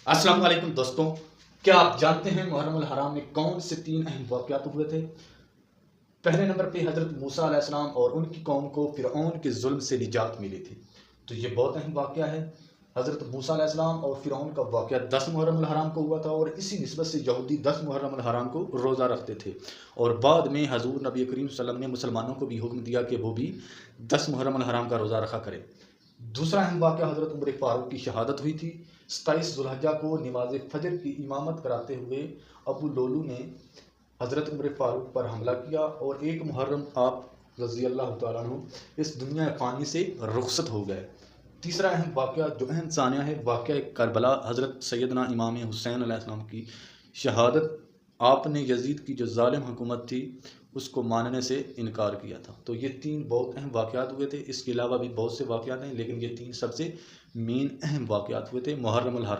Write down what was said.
अस्सलाम वालेकुम दोस्तों, क्या आप जानते हैं मुहर्रम अल हराम में कौन से तीन अहम वाक़यात हुए थे। पहले नंबर पे हज़रत मूसा अलैहिस्सलाम और उनकी कौम को फ़िरऔन के जुल्म से निजात मिली थी। तो ये बहुत अहम वाक़या है। हज़रत मूसा अलैहिस्सलाम और फ़िरऔन का वाक़या 10 मुहर्रम अल हराम को हुआ था और इसी निस्बत से यहूदी 10 मुहर्रम अल हराम को रोज़ा रखते थे। और बाद में हज़ूर नबी करीम सल्लल्लाहु अलैहि वसल्लम ने मुसलमानों को भी हुक्म दिया कि वो भी 10 मुहर्रम अल हराम का रोज़ा रखा करें। दूसरा अहम वाक़या हज़रत उमर फ़ारूक की शहादत हुई थी। 27 ज़ुल्हिज्जा को नमाज़ फ़जर की इमामत कराते हुए अबू लोलू ने हज़रत उमर फ़ारूक पर हमला किया और 1 मुहर्रम आप रज़ी अल्लाह तआला अन्हु इस दुनिया फ़ानी से रुखसत हो गए। तीसरा अहम वाक़या जो अहम सानिया है, वाक़या करबला, हज़रत सैयदना इमाम हुसैन अलैहिस्सलाम की शहादत। आपने यज़ीद की जो ज़ालिम हुकूमत थी उसको मानने से इनकार किया था। तो ये 3 बहुत अहम वाक़यात हुए थे। इसके अलावा भी बहुत से वाक़यात हैं, लेकिन ये 3 सबसे मेन अहम वाक़यात हुए थे मुहर्रम अल हराम।